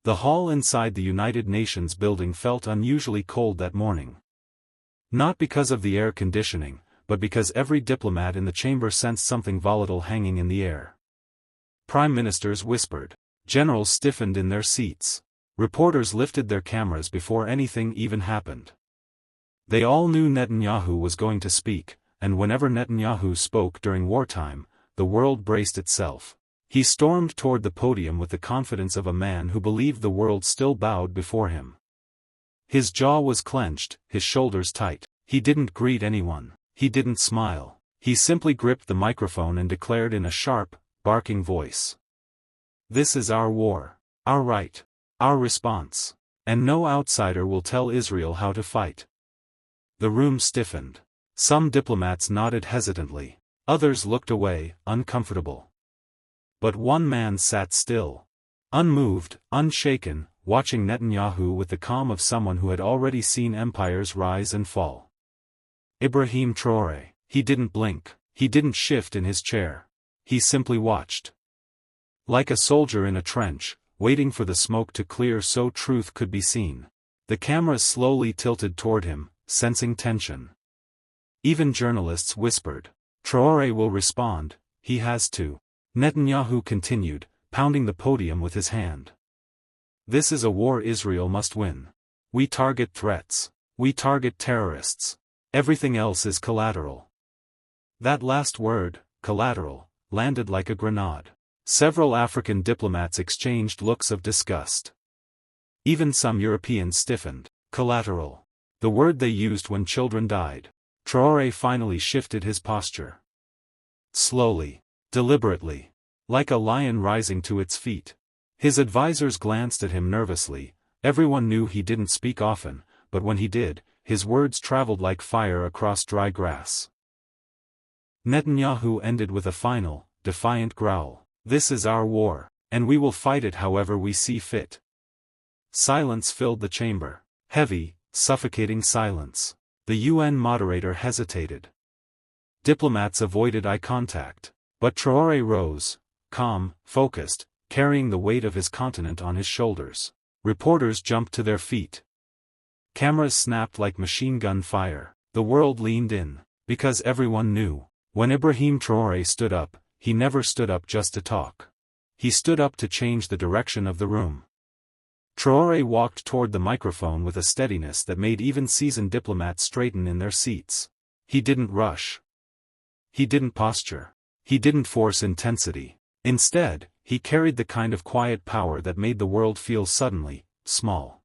The hall inside the United Nations building felt unusually cold that morning. Not because of the air conditioning, but because every diplomat in the chamber sensed something volatile hanging in the air. Prime ministers whispered. Generals stiffened in their seats. Reporters lifted their cameras before anything even happened. They all knew Netanyahu was going to speak, and whenever Netanyahu spoke during wartime, the world braced itself. He stormed toward the podium with the confidence of a man who believed the world still bowed before him. His jaw was clenched, his shoulders tight. He didn't greet anyone. He didn't smile. He simply gripped the microphone and declared in a sharp, barking voice. This is our war. Our right. Our response. And no outsider will tell Israel how to fight. The room stiffened. Some diplomats nodded hesitantly. Others looked away, uncomfortable. But one man sat still. Unmoved, unshaken, watching Netanyahu with the calm of someone who had already seen empires rise and fall. Ibrahim Traore. He didn't blink. He didn't shift in his chair. He simply watched. Like a soldier in a trench, waiting for the smoke to clear so truth could be seen. The cameras slowly tilted toward him, sensing tension. Even journalists whispered. Traore will respond, he has to. Netanyahu continued, pounding the podium with his hand. This is a war Israel must win. We target threats. We target terrorists. Everything else is collateral. That last word, collateral, landed like a grenade. Several African diplomats exchanged looks of disgust. Even some Europeans stiffened. Collateral. The word they used when children died. Traore finally shifted his posture. Slowly. Deliberately. Like a lion rising to its feet. His advisors glanced at him nervously. Everyone knew he didn't speak often, but when he did, his words traveled like fire across dry grass. Netanyahu ended with a final, defiant growl. This is our war, and we will fight it however we see fit. Silence filled the chamber. Heavy, suffocating silence. The UN moderator hesitated. Diplomats avoided eye contact. But Traore rose, calm, focused, carrying the weight of his continent on his shoulders. Reporters jumped to their feet. Cameras snapped like machine gun fire. The world leaned in, because everyone knew. When Ibrahim Traore stood up, he never stood up just to talk. He stood up to change the direction of the room. Traore walked toward the microphone with a steadiness that made even seasoned diplomats straighten in their seats. He didn't rush. He didn't posture. He didn't force intensity. Instead, he carried the kind of quiet power that made the world feel suddenly small.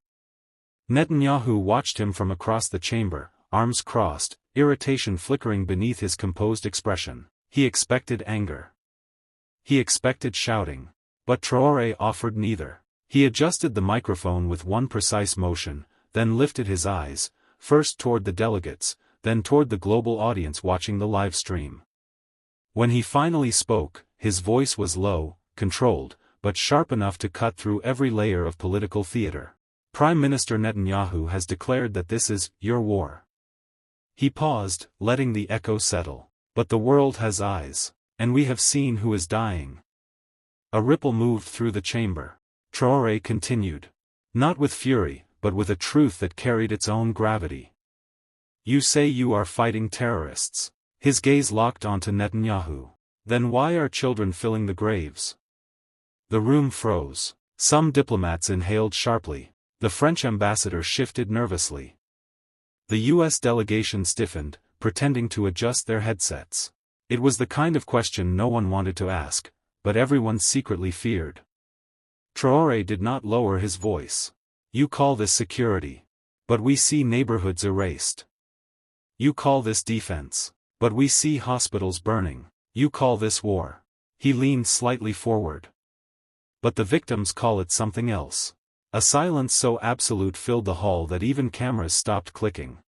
Netanyahu watched him from across the chamber, arms crossed, irritation flickering beneath his composed expression. He expected anger. He expected shouting. But Traore offered neither. He adjusted the microphone with one precise motion, then lifted his eyes, first toward the delegates, then toward the global audience watching the live stream. When he finally spoke, his voice was low, controlled, but sharp enough to cut through every layer of political theater. Prime Minister Netanyahu has declared that this is your war. He paused, letting the echo settle. But the world has eyes, and we have seen who is dying. A ripple moved through the chamber. Traore continued. Not with fury, but with a truth that carried its own gravity. You say you are fighting terrorists. His gaze locked onto Netanyahu. Then why are children filling the graves? The room froze. Some diplomats inhaled sharply. The French ambassador shifted nervously. The U.S. delegation stiffened, pretending to adjust their headsets. It was the kind of question no one wanted to ask, but everyone secretly feared. Traore did not lower his voice. You call this security. But we see neighborhoods erased. You call this defense. But we see hospitals burning. You call this war. He leaned slightly forward. But the victims call it something else. A silence so absolute filled the hall that even cameras stopped clicking.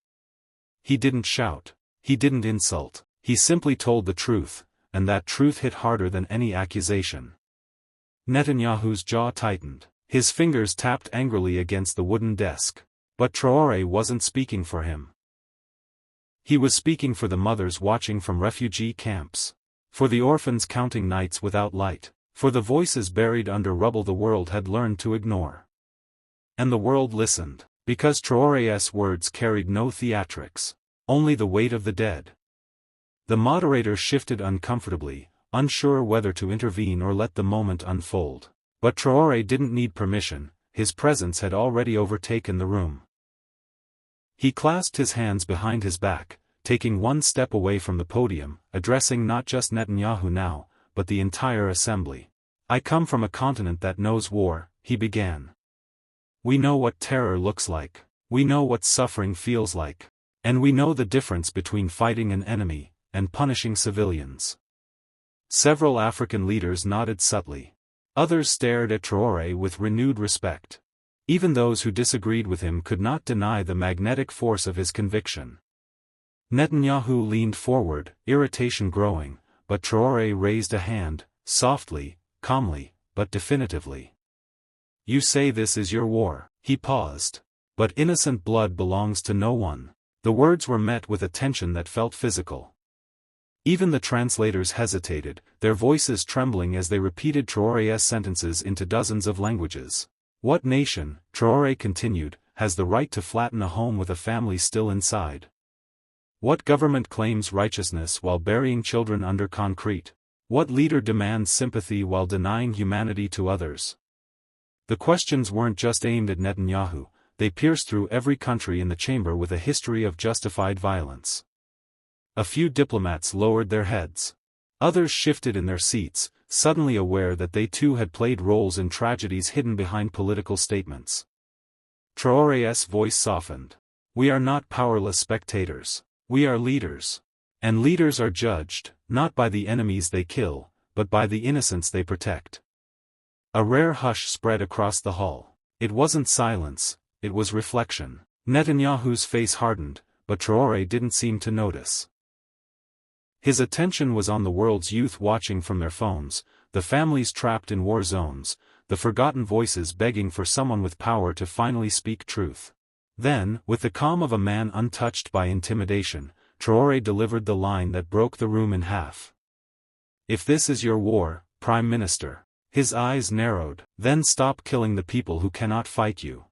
He didn't shout. He didn't insult. He simply told the truth, and that truth hit harder than any accusation. Netanyahu's jaw tightened. His fingers tapped angrily against the wooden desk. But Traore wasn't speaking for him. He was speaking for the mothers watching from refugee camps. For the orphans counting nights without light. For the voices buried under rubble the world had learned to ignore. And the world listened, because Traoré's words carried no theatrics, only the weight of the dead. The moderator shifted uncomfortably, unsure whether to intervene or let the moment unfold. But Traoré didn't need permission, his presence had already overtaken the room. He clasped his hands behind his back, taking one step away from the podium, addressing not just Netanyahu now, but the entire assembly. "I come from a continent that knows war," he began. "We know what terror looks like. We know what suffering feels like. And we know the difference between fighting an enemy and punishing civilians." Several African leaders nodded subtly. Others stared at Traoré with renewed respect. Even those who disagreed with him could not deny the magnetic force of his conviction. Netanyahu leaned forward, irritation growing, but Traoré raised a hand, softly, calmly, but definitively. "You say this is your war." He paused. "But innocent blood belongs to no one." The words were met with a tension that felt physical. Even the translators hesitated, their voices trembling as they repeated Traoré's sentences into dozens of languages. "What nation," Traoré continued, "has the right to flatten a home with a family still inside? What government claims righteousness while burying children under concrete? What leader demands sympathy while denying humanity to others?" The questions weren't just aimed at Netanyahu, they pierced through every country in the chamber with a history of justified violence. A few diplomats lowered their heads. Others shifted in their seats, suddenly aware that they too had played roles in tragedies hidden behind political statements. Traoré's voice softened. "We are not powerless spectators. We are leaders. And leaders are judged, not by the enemies they kill, but by the innocents they protect." A rare hush spread across the hall. It wasn't silence, it was reflection. Netanyahu's face hardened, but Traoré didn't seem to notice. His attention was on the world's youth watching from their phones, the families trapped in war zones, the forgotten voices begging for someone with power to finally speak truth. Then, with the calm of a man untouched by intimidation, Traoré delivered the line that broke the room in half. "If this is your war, Prime Minister." His eyes narrowed. "Then stop killing the people who cannot fight you."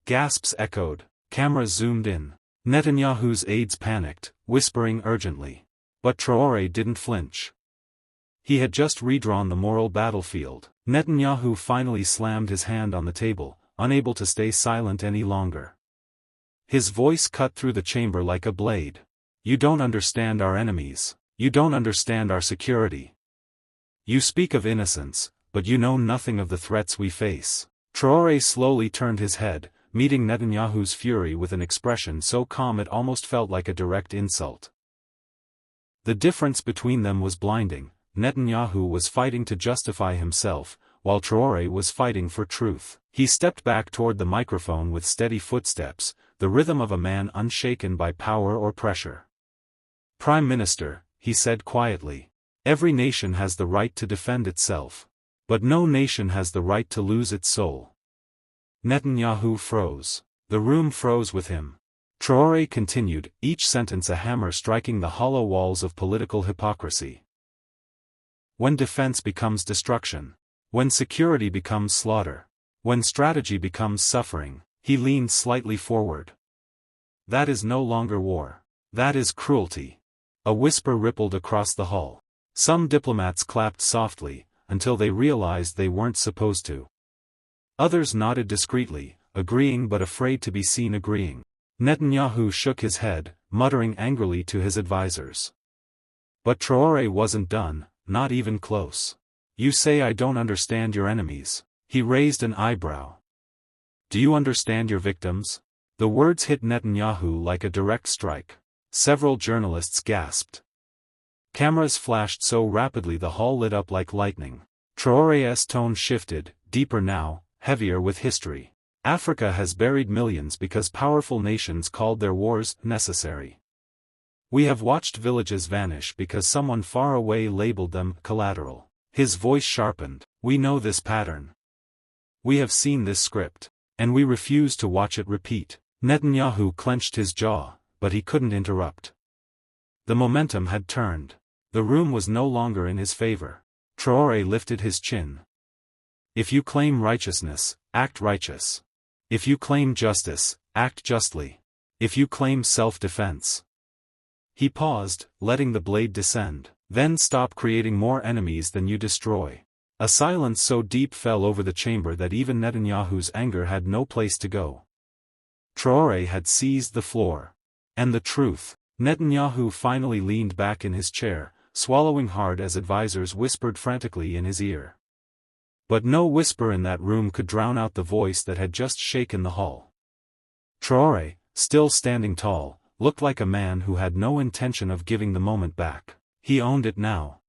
Gasps echoed. Cameras zoomed in. Netanyahu's aides panicked, whispering urgently. But Traoré didn't flinch. He had just redrawn the moral battlefield. Netanyahu finally slammed his hand on the table, unable to stay silent any longer. His voice cut through the chamber like a blade. "You don't understand our enemies. You don't understand our security. You speak of innocence, but you know nothing of the threats we face." Traoré slowly turned his head, meeting Netanyahu's fury with an expression so calm it almost felt like a direct insult. The difference between them was blinding. Netanyahu was fighting to justify himself, while Traoré was fighting for truth. He stepped back toward the microphone with steady footsteps, the rhythm of a man unshaken by power or pressure. "Prime Minister," he said quietly, "every nation has the right to defend itself. But no nation has the right to lose its soul." Netanyahu froze. The room froze with him. Traoré continued, each sentence a hammer striking the hollow walls of political hypocrisy. "When defense becomes destruction. When security becomes slaughter. When strategy becomes suffering." He leaned slightly forward. "That is no longer war. That is cruelty." A whisper rippled across the hall. Some diplomats clapped softly, until they realized they weren't supposed to. Others nodded discreetly, agreeing but afraid to be seen agreeing. Netanyahu shook his head, muttering angrily to his advisors. But Traoré wasn't done, not even close. "You say I don't understand your enemies." He raised an eyebrow. "Do you understand your victims?" The words hit Netanyahu like a direct strike. Several journalists gasped. Cameras flashed so rapidly the hall lit up like lightning. Traoré's tone shifted, deeper now, heavier with history. "Africa has buried millions because powerful nations called their wars necessary. We have watched villages vanish because someone far away labeled them collateral." His voice sharpened. "We know this pattern. We have seen this script. And we refuse to watch it repeat." Netanyahu clenched his jaw, but he couldn't interrupt. The momentum had turned. The room was no longer in his favor. Traoré lifted his chin. "If you claim righteousness, act righteous. If you claim justice, act justly. If you claim self-defense. He paused, letting the blade descend. Then stop creating more enemies than you destroy. A silence so deep fell over the chamber that even Netanyahu's anger had no place to go. Traore had seized the floor. And the truth. Netanyahu finally leaned back in his chair, swallowing hard as advisors whispered frantically in his ear. But no whisper in that room could drown out the voice that had just shaken the hall. Traore, still standing tall, looked like a man who had no intention of giving the moment back. He owned it now.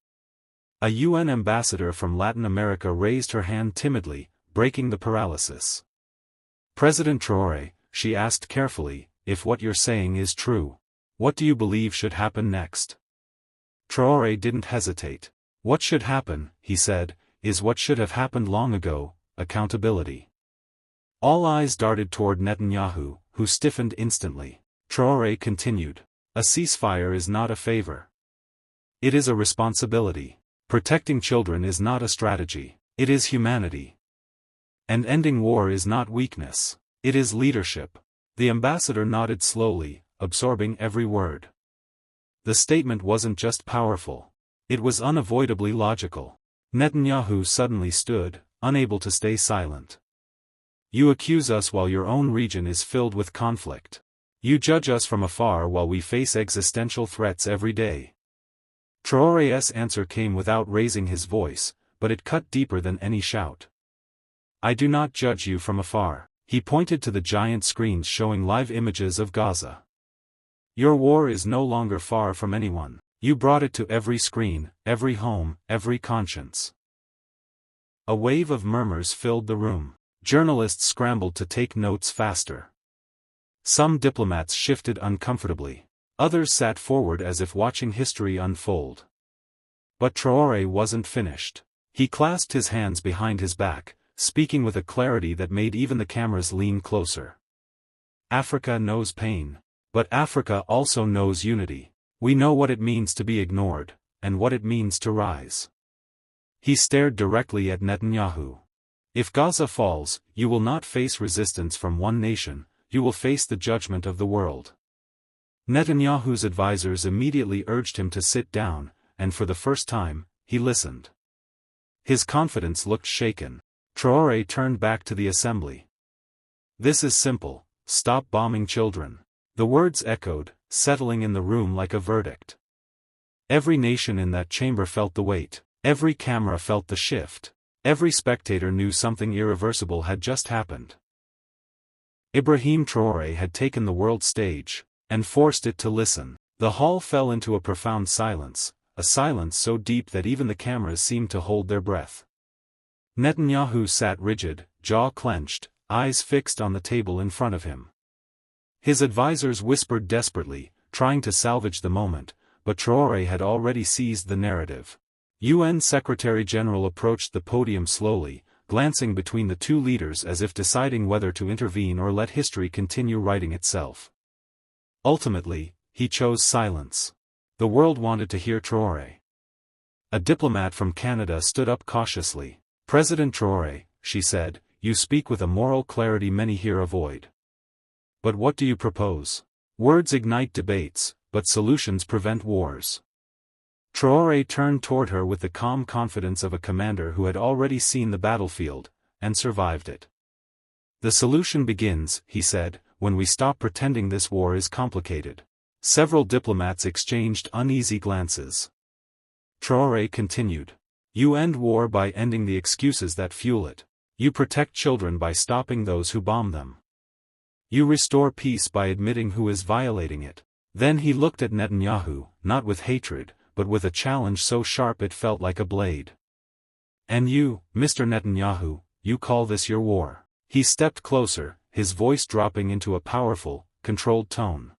A UN ambassador from Latin America raised her hand timidly, breaking the paralysis. President Traore, she asked carefully, if what you're saying is true, what do you believe should happen next? Traore didn't hesitate. What should happen, he said, is what should have happened long ago, accountability. All eyes darted toward Netanyahu, who stiffened instantly. Traore continued. A ceasefire is not a favor. It is a responsibility. Protecting children is not a strategy. It is humanity. And ending war is not weakness. It is leadership. The ambassador nodded slowly, absorbing every word. The statement wasn't just powerful. It was unavoidably logical. Netanyahu suddenly stood, unable to stay silent. You accuse us while your own region is filled with conflict. You judge us from afar while we face existential threats every day. Traore's answer came without raising his voice, but it cut deeper than any shout. I do not judge you from afar. He pointed to the giant screens showing live images of Gaza. Your war is no longer far from anyone. You brought it to every screen, every home, every conscience. A wave of murmurs filled the room. Journalists scrambled to take notes faster. Some diplomats shifted uncomfortably. Others sat forward as if watching history unfold. But Traore wasn't finished. He clasped his hands behind his back, speaking with a clarity that made even the cameras lean closer. Africa knows pain. But Africa also knows unity. We know what it means to be ignored, and what it means to rise. He stared directly at Netanyahu. If Gaza falls, you will not face resistance from one nation, you will face the judgment of the world. Netanyahu's advisors immediately urged him to sit down, and for the first time, he listened. His confidence looked shaken. Traore turned back to the assembly. This is simple, stop bombing children. The words echoed, settling in the room like a verdict. Every nation in that chamber felt the weight. Every camera felt the shift. Every spectator knew something irreversible had just happened. Ibrahim Traore had taken the world stage, and forced it to listen. The hall fell into a profound silence, a silence so deep that even the cameras seemed to hold their breath. Netanyahu sat rigid, jaw clenched, eyes fixed on the table in front of him. His advisors whispered desperately, trying to salvage the moment, but Traore had already seized the narrative. UN Secretary-General approached the podium slowly, glancing between the two leaders as if deciding whether to intervene or let history continue writing itself. Ultimately, he chose silence. The world wanted to hear Traore. A diplomat from Canada stood up cautiously. President Traore, she said, you speak with a moral clarity many here avoid. But what do you propose? Words ignite debates, but solutions prevent wars. Traore turned toward her with the calm confidence of a commander who had already seen the battlefield, and survived it. The solution begins, he said, when we stop pretending this war is complicated. Several diplomats exchanged uneasy glances. Traore continued. You end war by ending the excuses that fuel it. You protect children by stopping those who bomb them. You restore peace by admitting who is violating it. Then he looked at Netanyahu, not with hatred, but with a challenge so sharp it felt like a blade. And you, Mr. Netanyahu, you call this your war. He stepped closer, his voice dropping into a powerful, controlled tone.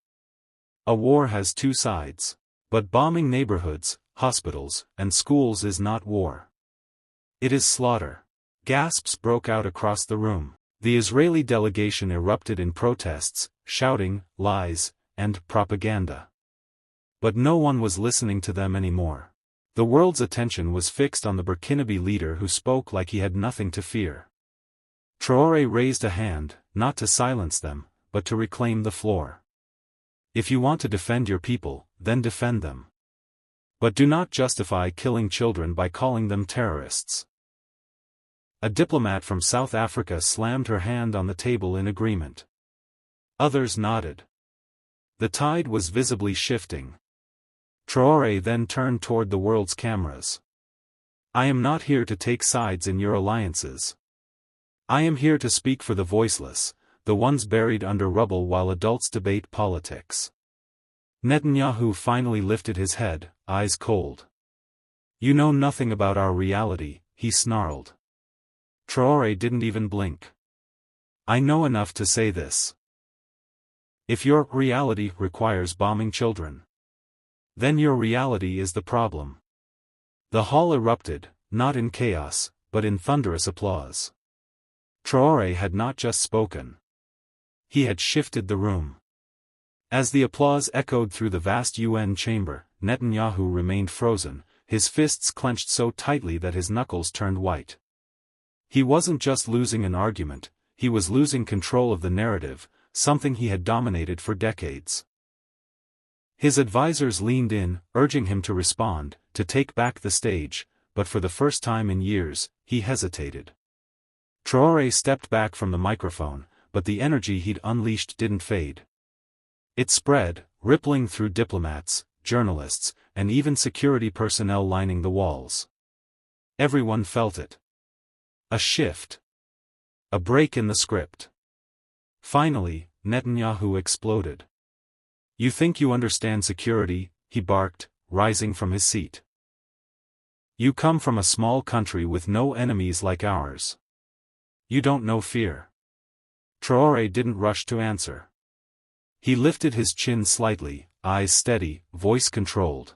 A war has two sides. But bombing neighborhoods, hospitals, and schools is not war. It is slaughter. Gasps broke out across the room. The Israeli delegation erupted in protests, shouting, lies, and propaganda. But no one was listening to them anymore. The world's attention was fixed on the Burkinabe leader who spoke like he had nothing to fear. Traore raised a hand, not to silence them, but to reclaim the floor. If you want to defend your people, then defend them. But do not justify killing children by calling them terrorists. A diplomat from South Africa slammed her hand on the table in agreement. Others nodded. The tide was visibly shifting. Traore then turned toward the world's cameras. I am not here to take sides in your alliances. I am here to speak for the voiceless, the ones buried under rubble while adults debate politics. Netanyahu finally lifted his head, eyes cold. You know nothing about our reality, he snarled. Traore didn't even blink. I know enough to say this. If your reality requires bombing children, then your reality is the problem. The hall erupted, not in chaos, but in thunderous applause. Traore had not just spoken. He had shifted the room. As the applause echoed through the vast UN chamber, Netanyahu remained frozen, his fists clenched so tightly that his knuckles turned white. He wasn't just losing an argument, he was losing control of the narrative, something he had dominated for decades. His advisors leaned in, urging him to respond, to take back the stage, but for the first time in years, he hesitated. Traore stepped back from the microphone, but the energy he'd unleashed didn't fade. It spread, rippling through diplomats, journalists, and even security personnel lining the walls. Everyone felt it. A shift. A break in the script. Finally, Netanyahu exploded. You think you understand security, he barked, rising from his seat. You come from a small country with no enemies like ours. You don't know fear. Traore didn't rush to answer. He lifted his chin slightly, eyes steady, voice controlled.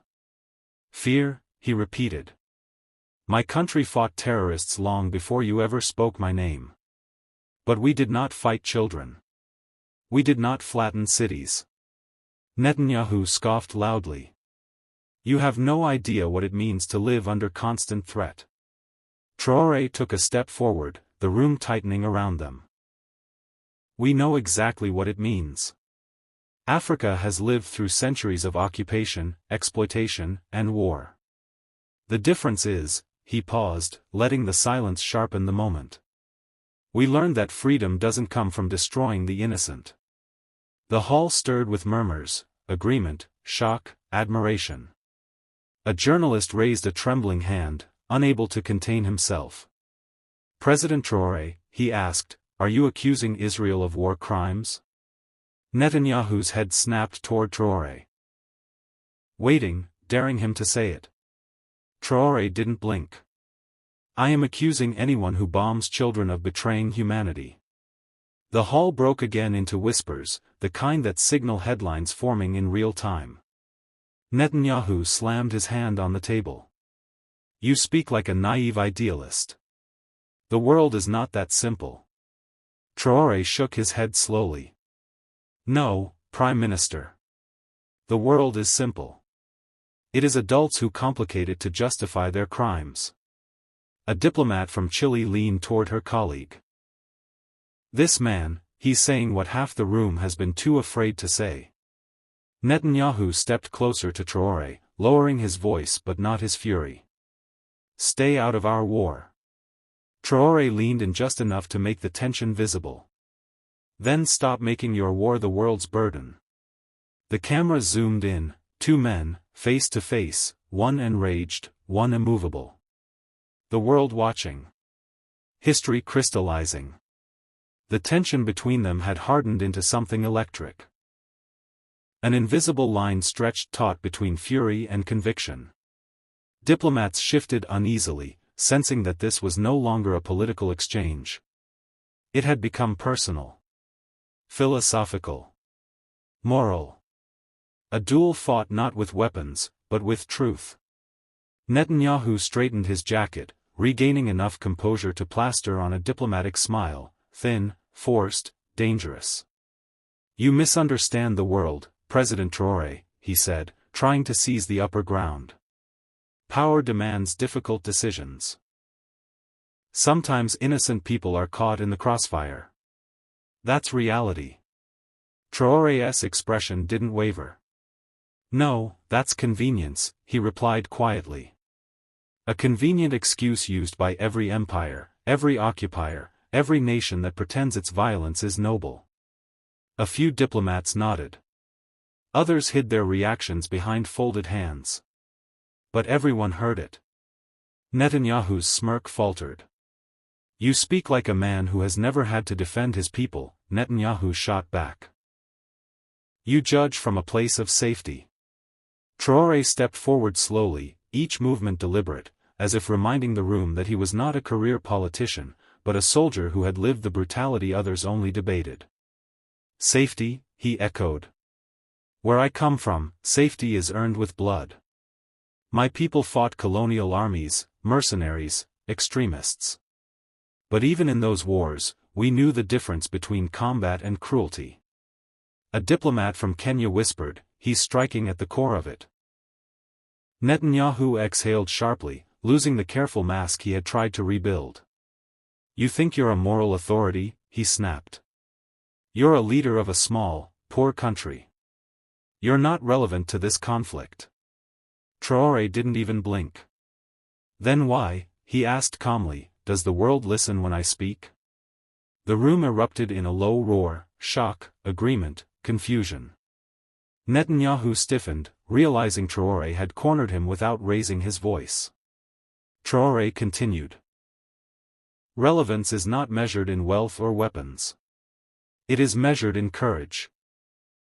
Fear, he repeated. My country fought terrorists long before you ever spoke my name. But we did not fight children. We did not flatten cities. Netanyahu scoffed loudly. You have no idea what it means to live under constant threat. Traore took a step forward, the room tightening around them. We know exactly what it means. Africa has lived through centuries of occupation, exploitation, and war. The difference is, he paused, letting the silence sharpen the moment. We learned that freedom doesn't come from destroying the innocent. The hall stirred with murmurs, agreement, shock, admiration. A journalist raised a trembling hand, unable to contain himself. President Traore, he asked, are you accusing Israel of war crimes? Netanyahu's head snapped toward Traore. Waiting, daring him to say it. Traore didn't blink. I am accusing anyone who bombs children of betraying humanity. The hall broke again into whispers, the kind that signal headlines forming in real time. Netanyahu slammed his hand on the table. You speak like a naive idealist. The world is not that simple. Traore shook his head slowly. No, Prime Minister. The world is simple. It is adults who complicate it to justify their crimes. A diplomat from Chile leaned toward her colleague. This man, he's saying what half the room has been too afraid to say. Netanyahu stepped closer to Traore, lowering his voice but not his fury. Stay out of our war. Traore leaned in just enough to make the tension visible. Then stop making your war the world's burden. The camera zoomed in, two men, face to face, one enraged, one immovable. The world watching. History crystallizing. The tension between them had hardened into something electric. An invisible line stretched taut between fury and conviction. Diplomats shifted uneasily, sensing that this was no longer a political exchange. It had become personal. Philosophical. Moral. A duel fought not with weapons, but with truth. Netanyahu straightened his jacket, regaining enough composure to plaster on a diplomatic smile, thin, forced, dangerous. You misunderstand the world, President Traore, he said, trying to seize the upper ground. Power demands difficult decisions. Sometimes innocent people are caught in the crossfire. That's reality. Traore's expression didn't waver. No, that's convenience, he replied quietly. A convenient excuse used by every empire, every occupier, every nation that pretends its violence is noble. A few diplomats nodded. Others hid their reactions behind folded hands. But everyone heard it. Netanyahu's smirk faltered. You speak like a man who has never had to defend his people, Netanyahu shot back. You judge from a place of safety. Traore stepped forward slowly, each movement deliberate, as if reminding the room that he was not a career politician, but a soldier who had lived the brutality others only debated. Safety, he echoed. Where I come from, safety is earned with blood. My people fought colonial armies, mercenaries, extremists. But even in those wars, we knew the difference between combat and cruelty. A diplomat from Kenya whispered, he's striking at the core of it. Netanyahu exhaled sharply, losing the careful mask he had tried to rebuild. You think you're a moral authority, he snapped. You're a leader of a small, poor country. You're not relevant to this conflict. Traore didn't even blink. Then why, he asked calmly, does the world listen when I speak? The room erupted in a low roar, shock, agreement, confusion. Netanyahu stiffened, realizing Traore had cornered him without raising his voice. Traore continued. Relevance is not measured in wealth or weapons. It is measured in courage.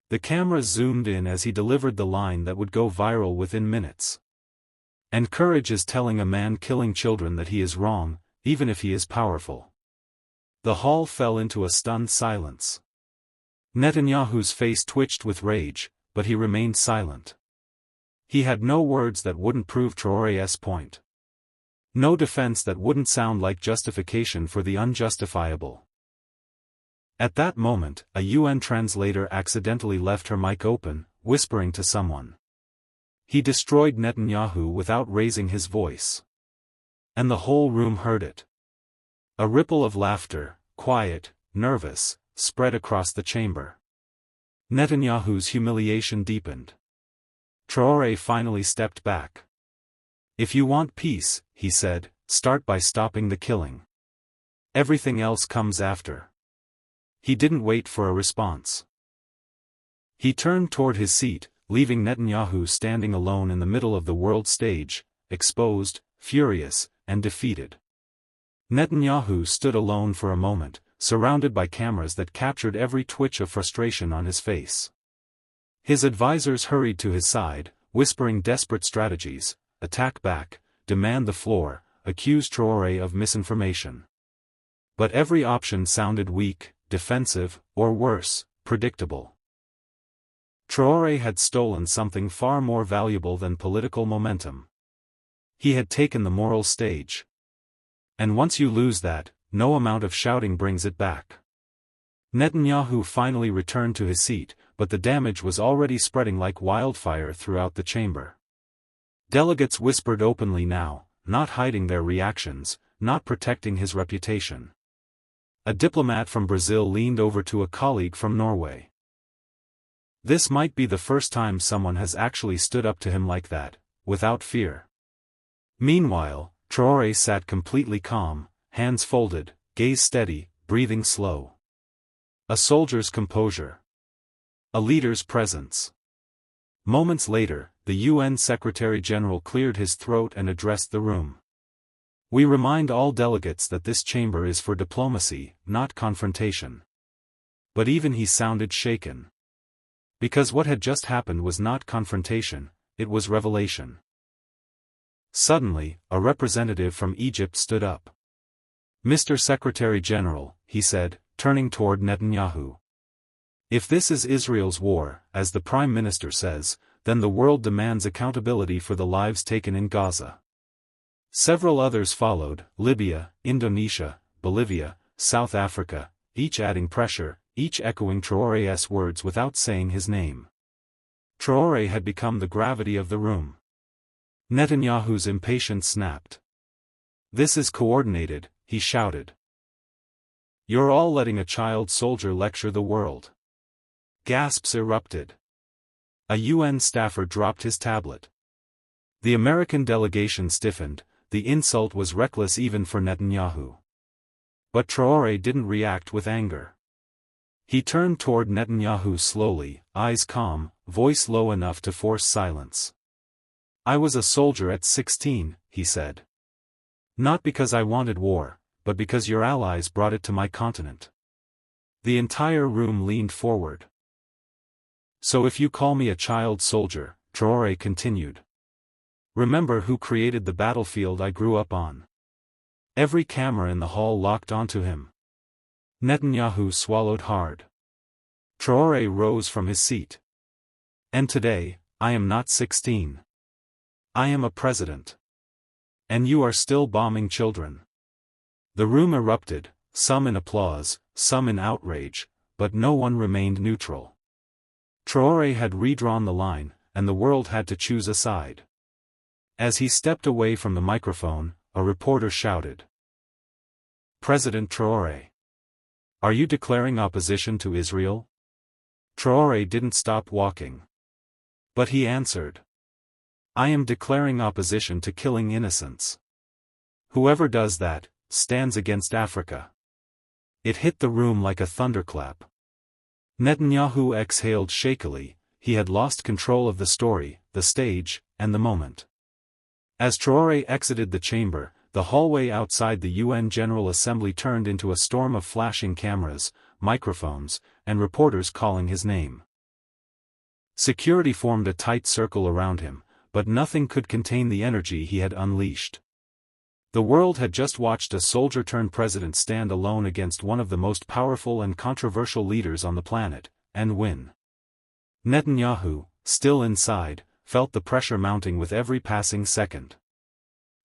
The camera zoomed in as he delivered the line that would go viral within minutes. And courage is telling a man killing children that he is wrong, even if he is powerful. The hall fell into a stunned silence. Netanyahu's face twitched with rage, but he remained silent. He had no words that wouldn't prove Traore's point. No defense that wouldn't sound like justification for the unjustifiable. At that moment, a UN translator accidentally left her mic open, whispering to someone. He destroyed Netanyahu without raising his voice. And the whole room heard it. A ripple of laughter, quiet, nervous, spread across the chamber. Netanyahu's humiliation deepened. Traore finally stepped back. If you want peace, he said, start by stopping the killing. Everything else comes after. He didn't wait for a response. He turned toward his seat, leaving Netanyahu standing alone in the middle of the world stage, exposed, furious, and defeated. Netanyahu stood alone for a moment, surrounded by cameras that captured every twitch of frustration on his face. His advisors hurried to his side, whispering desperate strategies: attack back, demand the floor, accuse Traore of misinformation. But every option sounded weak, defensive, or worse, predictable. Traore had stolen something far more valuable than political momentum. He had taken the moral stage. And once you lose that, no amount of shouting brings it back. Netanyahu finally returned to his seat, but the damage was already spreading like wildfire throughout the chamber. Delegates whispered openly now, not hiding their reactions, not protecting his reputation. A diplomat from Brazil leaned over to a colleague from Norway. This might be the first time someone has actually stood up to him like that, without fear. Meanwhile, Traore sat completely calm, hands folded, gaze steady, breathing slow. A soldier's composure. A leader's presence. Moments later, the UN Secretary-General cleared his throat and addressed the room. We remind all delegates that this chamber is for diplomacy, not confrontation. But even he sounded shaken. Because what had just happened was not confrontation, it was revelation. Suddenly, a representative from Egypt stood up. Mr. Secretary-General, he said, turning toward Netanyahu. If this is Israel's war, as the Prime Minister says, then the world demands accountability for the lives taken in Gaza. Several others followed, Libya, Indonesia, Bolivia, South Africa, each adding pressure, each echoing Traore's words without saying his name. Traore had become the gravity of the room. Netanyahu's impatience snapped. This is coordinated, he shouted. "You're all letting a child soldier lecture the world." Gasps erupted. A UN staffer dropped his tablet. The American delegation stiffened. The insult was reckless even for Netanyahu. But Traore didn't react with anger. He turned toward Netanyahu slowly, eyes calm, voice low enough to force silence. "I was a soldier at 16, he said. "Not because I wanted war, but because your allies brought it to my continent." The entire room leaned forward. "So if you call me a child soldier," Traore continued, "remember who created the battlefield I grew up on." Every camera in the hall locked onto him. Netanyahu swallowed hard. Traore rose from his seat. "And today, I am not 16. I am a president. And you are still bombing children." The room erupted, some in applause, some in outrage, but no one remained neutral. Traore had redrawn the line, and the world had to choose a side. As he stepped away from the microphone, a reporter shouted, "President Traore, are you declaring opposition to Israel?" Traore didn't stop walking. But he answered, "I am declaring opposition to killing innocents. Whoever does that, stands against Africa." It hit the room like a thunderclap. Netanyahu exhaled shakily. He had lost control of the story, the stage, and the moment. As Traore exited the chamber, the hallway outside the UN General Assembly turned into a storm of flashing cameras, microphones, and reporters calling his name. Security formed a tight circle around him, but nothing could contain the energy he had unleashed. The world had just watched a soldier-turned-president stand alone against one of the most powerful and controversial leaders on the planet, and win. Netanyahu, still inside, felt the pressure mounting with every passing second.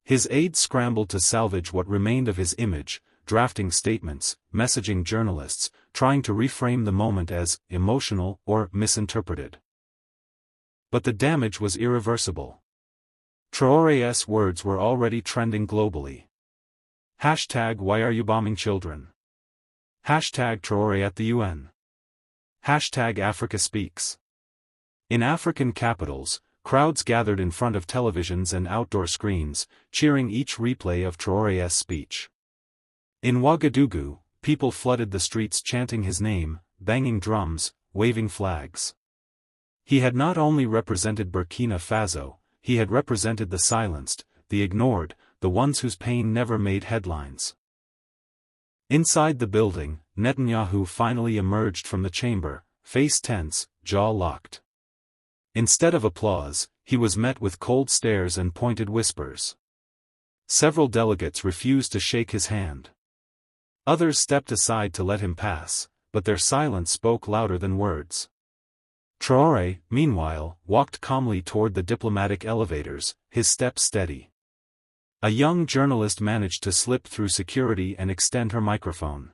His aides scrambled to salvage what remained of his image, drafting statements, messaging journalists, trying to reframe the moment as emotional or misinterpreted. But the damage was irreversible. Traore's words were already trending globally. Hashtag "Why are you bombing children?" Hashtag "Traore at the UN." Hashtag "Africa speaks." In African capitals, crowds gathered in front of televisions and outdoor screens, cheering each replay of Traore's speech. In Ouagadougou, people flooded the streets chanting his name, banging drums, waving flags. He had not only represented Burkina Faso, he had represented the silenced, the ignored, the ones whose pain never made headlines. Inside the building, Netanyahu finally emerged from the chamber, face tense, jaw locked. Instead of applause, he was met with cold stares and pointed whispers. Several delegates refused to shake his hand. Others stepped aside to let him pass, but their silence spoke louder than words. Traore, meanwhile, walked calmly toward the diplomatic elevators, his steps steady. A young journalist managed to slip through security and extend her microphone.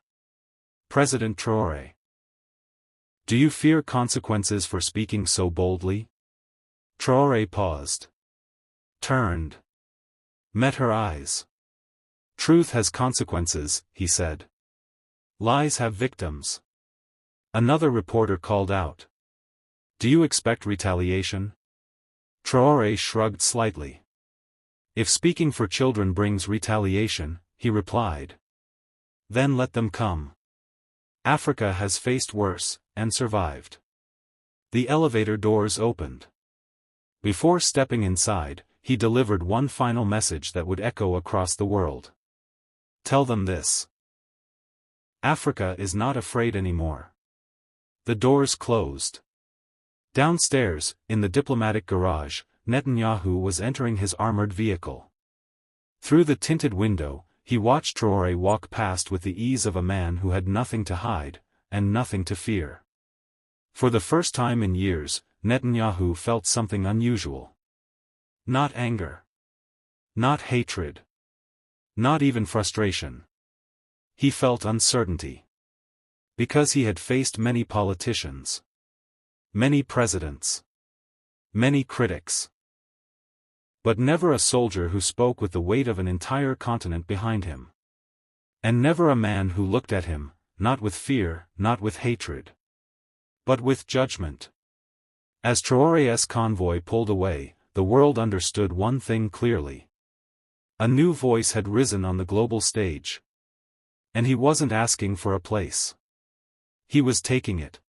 "President Traore, do you fear consequences for speaking so boldly?" Traore paused. Turned. Met her eyes. "Truth has consequences," he said. "Lies have victims." Another reporter called out, "Do you expect retaliation?" Traore shrugged slightly. "If speaking for children brings retaliation," he replied, "then let them come. Africa has faced worse, and survived." The elevator doors opened. Before stepping inside, he delivered one final message that would echo across the world. "Tell them this. Africa is not afraid anymore." The doors closed. Downstairs, in the diplomatic garage, Netanyahu was entering his armored vehicle. Through the tinted window, he watched Traore walk past with the ease of a man who had nothing to hide, and nothing to fear. For the first time in years, Netanyahu felt something unusual. Not anger. Not hatred. Not even frustration. He felt uncertainty. Because he had faced many politicians. Many presidents. Many critics. But never a soldier who spoke with the weight of an entire continent behind him. And never a man who looked at him, not with fear, not with hatred, but with judgment. As Traoré's convoy pulled away, the world understood one thing clearly. A new voice had risen on the global stage. And he wasn't asking for a place. He was taking it.